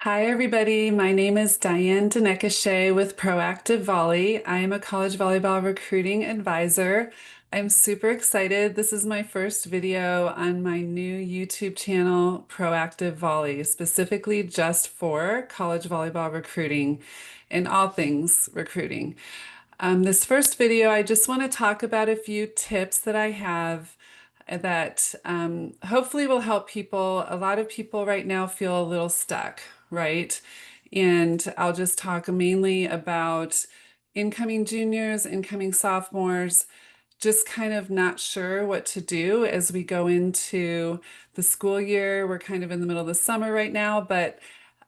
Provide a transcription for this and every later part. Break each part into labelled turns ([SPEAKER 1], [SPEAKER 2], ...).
[SPEAKER 1] Hi, everybody. My name is Dianne DeNecochea with Proactive Volley. I am a college volleyball recruiting advisor. I'm super excited. This is my first video on my new YouTube channel, Proactive Volley, specifically just for college volleyball recruiting and all things recruiting. This first video, I just want to talk about a few tips that I have that hopefully will help people. A lot of people right now feel a little stuck, right? And I'll just talk mainly about incoming juniors, incoming sophomores, just kind of not sure what to do as we go into the school year. We're kind of in the middle of the summer right now, but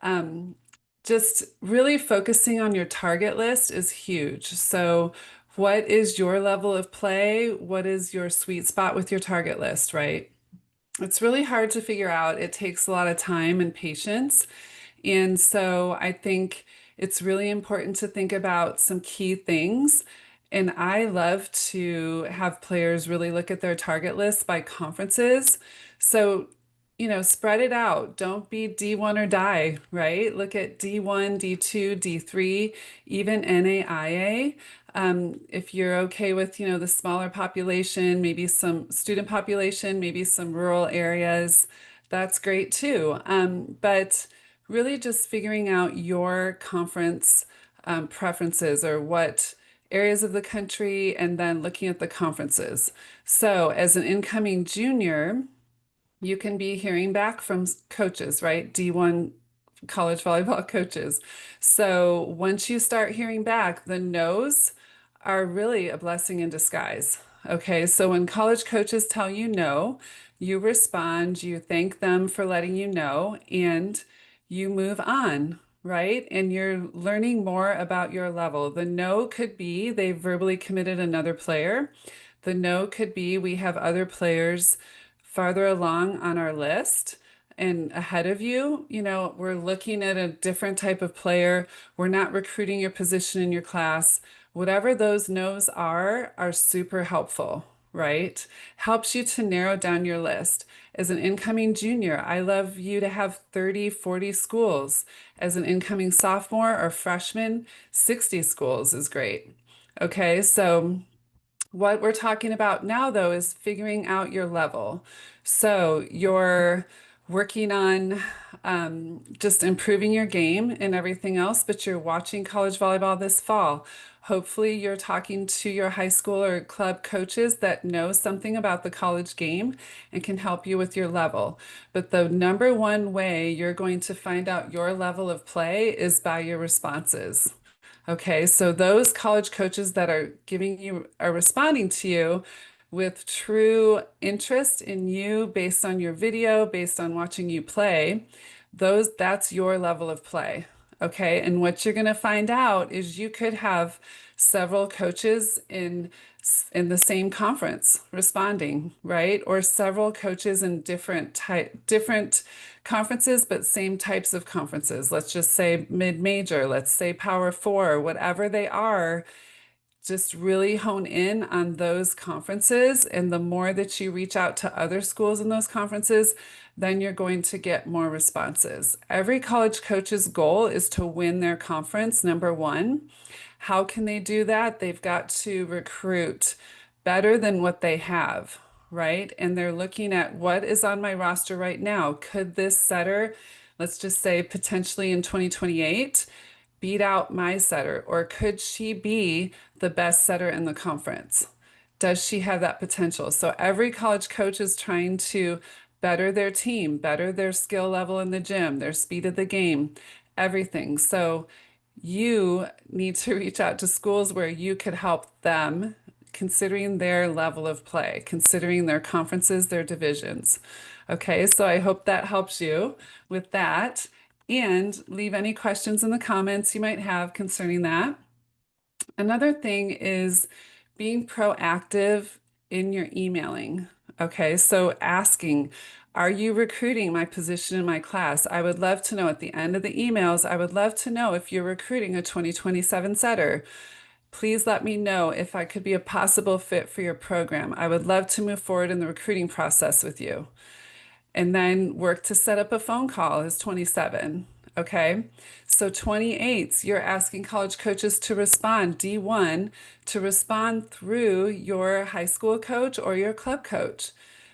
[SPEAKER 1] um, just really focusing on your target list is huge. So, what is your level of play? What is your sweet spot with your target list, right? It's really hard to figure out. It takes a lot of time and patience. And so I think it's really important to think about some key things. And I love to have players really look at their target list by conferences. So, spread it out. Don't be D1 or die, right? Look at D1, D2, D3, even NAIA. If you're okay with, the smaller population, maybe some student population, maybe some rural areas, that's great too. But really just figuring out your conference preferences or what areas of the country, and then looking at the conferences. So, as an incoming junior, you can be hearing back from coaches, right? D1 college volleyball coaches. So once you start hearing back, the no's are really a blessing in disguise. Okay, so when college coaches tell you no, you respond, you thank them for letting you know, and you move on, right? And you're learning more about your level. The no could be they verbally committed another player. The no could be we have other players farther along on our list and ahead of you. We're looking at a different type of player. We're not recruiting your position in your class. Whatever those no's are super helpful, right? Helps you to narrow down your list. As an incoming junior, I love you to have 30, 40 schools. As an incoming sophomore or freshman, 60 schools is great. Okay, so what we're talking about now, though, is figuring out your level. So you're working on just improving your game and everything else, but you're watching college volleyball this fall. Hopefully, you're talking to your high school or club coaches that know something about the college game and can help you with your level. But the number one way you're going to find out your level of play is by your responses. Okay, so those college coaches that are responding to you with true interest in you based on your video, based on watching you play, that's your level of play. Okay, and what you're going to find out is you could have several coaches in the same conference responding, right? Or several coaches in different conferences, but same types of conferences. Let's just say mid-major, let's say Power Four, whatever they are, just really hone in on those conferences. And the more that you reach out to other schools in those conferences, then you're going to get more responses. Every college coach's goal is to win their conference, number one. How can they do that? They've got to recruit better than what they have, right? And they're looking at what is on my roster right now. Could this setter, let's just say potentially in 2028, beat out my setter? Or could she be the best setter in the conference? Does she have that potential? So every college coach is trying to better their team, better their skill level in the gym, their speed of the game, everything. So you need to reach out to schools where you could help them, considering their level of play, considering their conferences, their divisions. Okay, so I hope that helps you with that. And leave any questions in the comments you might have concerning that. Another thing is being proactive in your emailing. Okay, so asking, are you recruiting my position in my class? I would love to know at the end of the emails, I would love to know if you're recruiting a 2027 setter. Please let me know if I could be a possible fit for your program. I would love to move forward in the recruiting process with you. And then work to set up a phone call as 27. Okay. So 28s, you're asking college coaches to respond, D1, to respond through your high school coach or your club coach.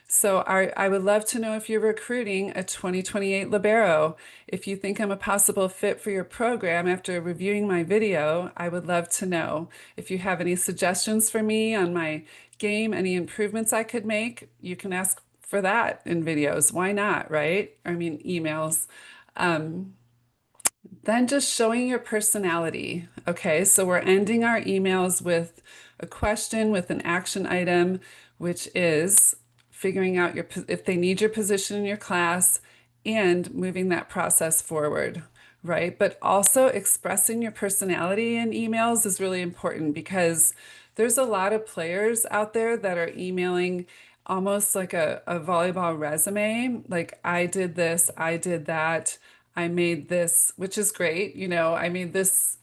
[SPEAKER 1] So I would love to know if you're recruiting a 2028 libero. If you think I'm a possible fit for your program after reviewing my video, I would love to know. If you have any suggestions for me on my game, any improvements I could make, you can ask for that in videos. Why not, right? I mean, emails. Um, then just showing your personality. Okay, so we're ending our emails with a question with an action item, which is figuring out if they need your position in your class and moving that process forward, right? But also expressing your personality in emails is really important because there's a lot of players out there that are emailing almost like a volleyball resume, like I did this, I did that. I made this, which is great. I made this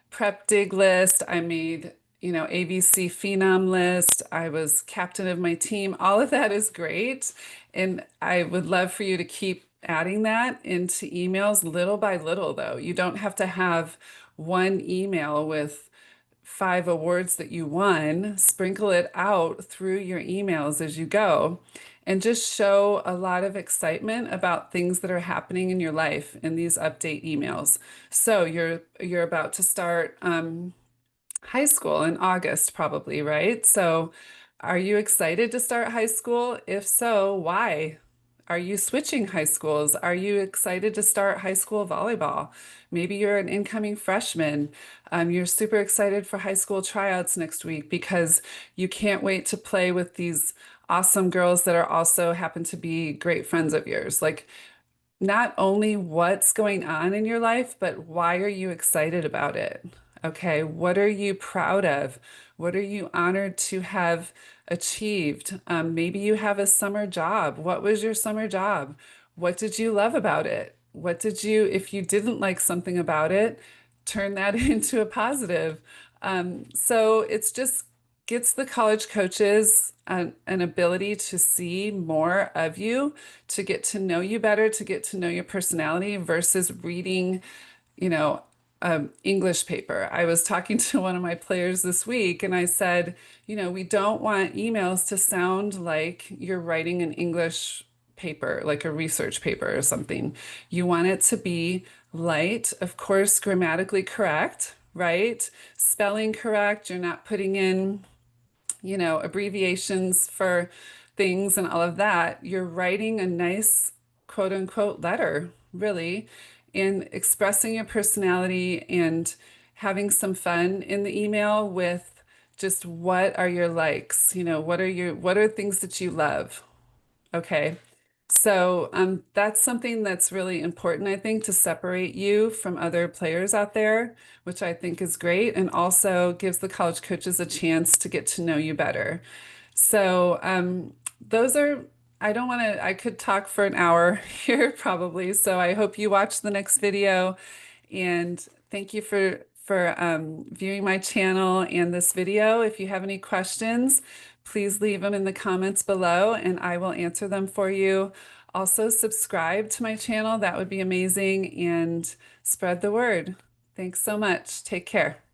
[SPEAKER 1] prep dig list. I made, ABC phenom list. I was captain of my team. All of that is great. And I would love for you to keep adding that into emails little by little, though. You don't have to have one email with 5 awards that you won, sprinkle it out through your emails as you go, and just show a lot of excitement about things that are happening in your life in these update emails. So you're about to start high school in August, probably, right? So are you excited to start high school? If so, why? Are you switching high schools? Are you excited to start high school volleyball? Maybe you're an incoming freshman. You're super excited for high school tryouts next week because you can't wait to play with these awesome girls that are also happen to be great friends of yours. Like, not only what's going on in your life, but why are you excited about it? Okay, what are you proud of? What are you honored to have achieved? Maybe you have a summer job. What was your summer job? What did you love about it? If you didn't like something about it, turn that into a positive. So it's just gets the college coaches an ability to see more of you, to get to know you better, to get to know your personality versus reading, you know, English paper. I was talking to one of my players this week and I said, we don't want emails to sound like you're writing an English paper, like a research paper or something. You want it to be light, of course, grammatically correct, right? Spelling correct. You're not putting in abbreviations for things and all of that. You're writing a nice quote unquote letter, really, and expressing your personality and having some fun in the email with just what are your likes, what are things that you love? Okay. So that's something that's really important, I think, to separate you from other players out there, which I think is great, and also gives the college coaches a chance to get to know you better. So those are, I don't want to, I could talk for an hour here probably. So I hope you watch the next video and thank you for viewing my channel and this video. If you have any questions, please leave them in the comments below and I will answer them for you. Also subscribe to my channel. That would be amazing and spread the word. Thanks so much. Take care.